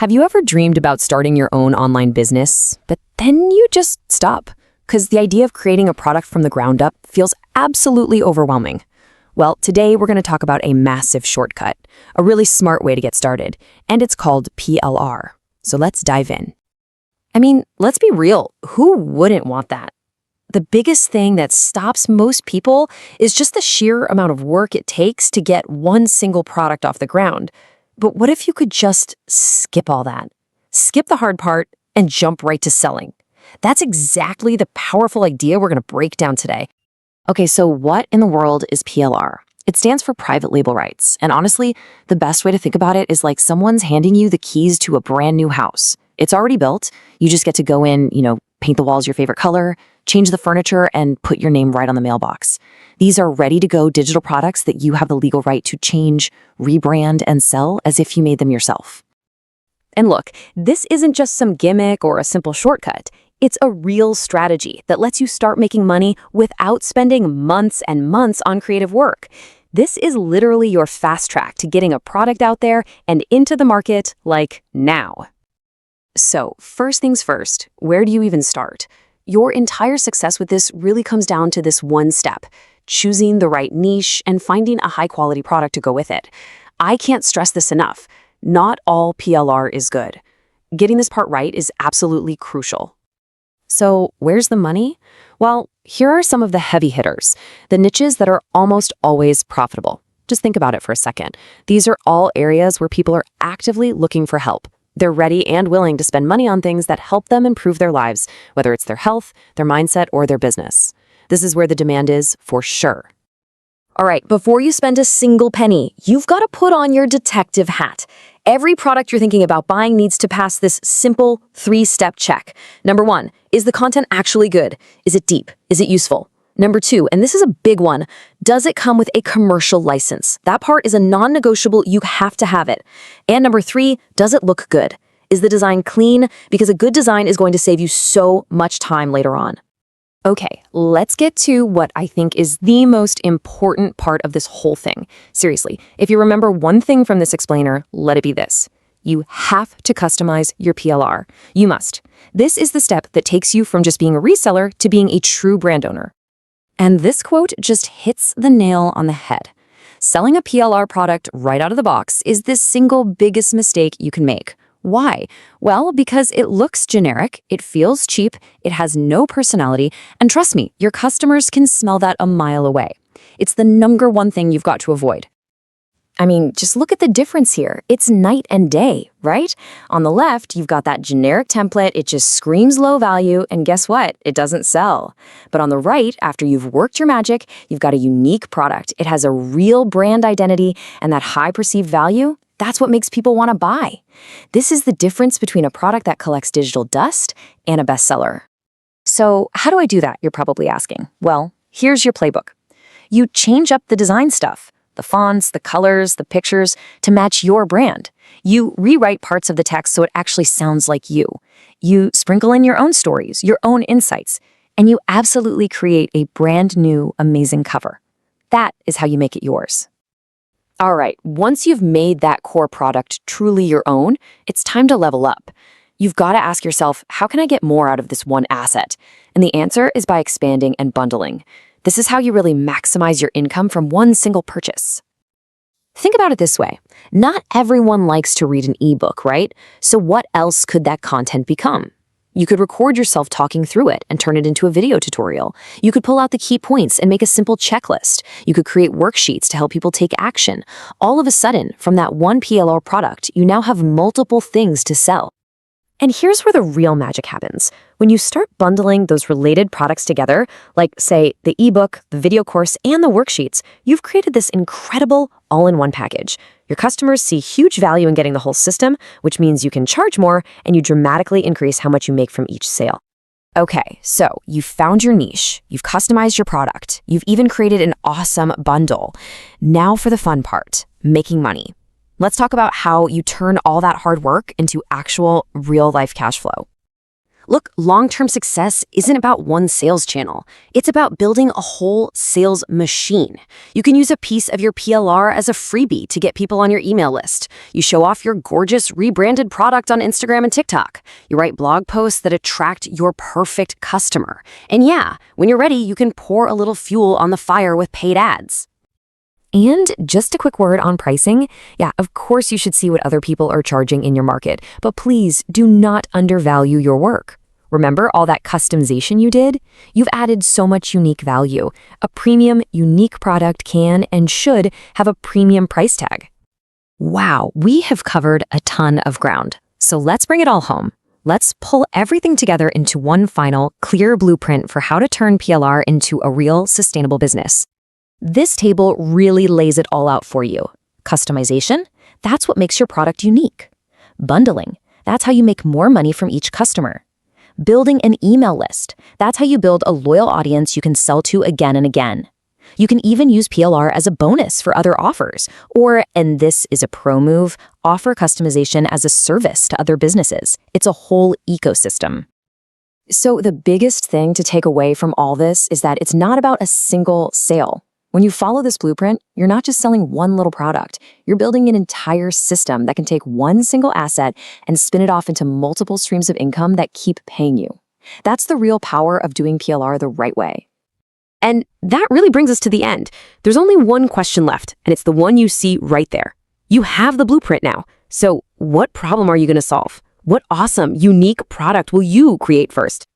Have you ever dreamed about starting your own online business, but then you just stop? Because the idea of creating a product from the ground up feels absolutely overwhelming. Well, today we're going to talk about a massive shortcut, a really smart way to get started, and it's called PLR. So let's dive in. I mean, let's be real, who wouldn't want that? The biggest thing that stops most people is just the sheer amount of work it takes to get one single product off the ground. But what if you could just skip all that? Skip the hard part and jump right to selling. That's exactly the powerful idea we're going to break down today. Okay, so what in the world is PLR? It stands for private label rights. And honestly, the best way to think about it is like someone's handing you the keys to a brand new house. It's already built. You just get to go in, paint the walls your favorite color, change the furniture, and put your name right on the mailbox. These are ready-to-go digital products that you have the legal right to change, rebrand, and sell as if you made them yourself. And look, this isn't just some gimmick or a simple shortcut. It's a real strategy that lets you start making money without spending months and months on creative work. This is literally your fast track to getting a product out there and into the market, like now. So, first things first, where do you even start? Your entire success with this really comes down to this one step, choosing the right niche and finding a high-quality product to go with it. I can't stress this enough. Not all PLR is good. Getting this part right is absolutely crucial. So, where's the money? Well, here are some of the heavy hitters, the niches that are almost always profitable. Just think about it for a second. These are all areas where people are actively looking for help. They're ready and willing to spend money on things that help them improve their lives, whether it's their health, their mindset, or their business. This is where the demand is, for sure. All right, before you spend a single penny, you've got to put on your detective hat. Every product you're thinking about buying needs to pass this simple 3-step check. Number 1, is the content actually good? Is it deep? Is it useful? Number 2, and this is a big one, does it come with a commercial license? That part is a non-negotiable, you have to have it. And number 3, does it look good? Is the design clean? Because a good design is going to save you so much time later on. Okay, let's get to what I think is the most important part of this whole thing. Seriously, if you remember one thing from this explainer, let it be this. You have to customize your PLR. You must. This is the step that takes you from just being a reseller to being a true brand owner. And this quote just hits the nail on the head. Selling a PLR product right out of the box is the single biggest mistake you can make. Why? Well, because it looks generic, it feels cheap, it has no personality, and trust me, your customers can smell that a mile away. It's the number one thing you've got to avoid. I mean, just look at the difference here. It's night and day, right? On the left, you've got that generic template, it just screams low value, and guess what? It doesn't sell. But on the right, after you've worked your magic, you've got a unique product. It has a real brand identity, and that high perceived value, that's what makes people want to buy. This is the difference between a product that collects digital dust and a bestseller. So how do I do that, you're probably asking? Well, here's your playbook. You change up the design stuff. The fonts, the colors, the pictures, to match your brand. You rewrite parts of the text so it actually sounds like you. You sprinkle in your own stories, your own insights, and you absolutely create a brand new, amazing cover. That is how you make it yours. All right, once you've made that core product truly your own, it's time to level up. You've got to ask yourself, how can I get more out of this one asset? And the answer is by expanding and bundling. This is how you really maximize your income from one single purchase. Think about it this way. Not everyone likes to read an ebook, right? So what else could that content become? You could record yourself talking through it and turn it into a video tutorial. You could pull out the key points and make a simple checklist. You could create worksheets to help people take action. All of a sudden, from that one PLR product, you now have multiple things to sell. And here's where the real magic happens. When you start bundling those related products together, like, say, the ebook, the video course, and the worksheets, you've created this incredible all-in-one package. Your customers see huge value in getting the whole system, which means you can charge more, and you dramatically increase how much you make from each sale. Okay, so you've found your niche, you've customized your product, you've even created an awesome bundle. Now for the fun part, making money. Let's talk about how you turn all that hard work into actual real-life cash flow. Look, long-term success isn't about one sales channel. It's about building a whole sales machine. You can use a piece of your PLR as a freebie to get people on your email list. You show off your gorgeous rebranded product on Instagram and TikTok. You write blog posts that attract your perfect customer. And yeah, when you're ready, you can pour a little fuel on the fire with paid ads. And just a quick word on pricing. Yeah, of course you should see what other people are charging in your market, but please do not undervalue your work. Remember all that customization you did? You've added so much unique value. A premium, unique product can and should have a premium price tag. Wow, we have covered a ton of ground. So let's bring it all home. Let's pull everything together into one final, clear blueprint for how to turn PLR into a real, sustainable business. This table really lays it all out for you. Customization, that's what makes your product unique. Bundling, that's how you make more money from each customer. Building an email list, that's how you build a loyal audience you can sell to again and again. You can even use PLR as a bonus for other offers, or, and this is a pro move, offer customization as a service to other businesses. It's a whole ecosystem. So the biggest thing to take away from all this is that it's not about a single sale. When you follow this blueprint, you're not just selling one little product. You're building an entire system that can take one single asset and spin it off into multiple streams of income that keep paying you. That's the real power of doing PLR the right way. And that really brings us to the end. There's only one question left, and it's the one you see right there. You have the blueprint now. So what problem are you going to solve? What awesome, unique product will you create first?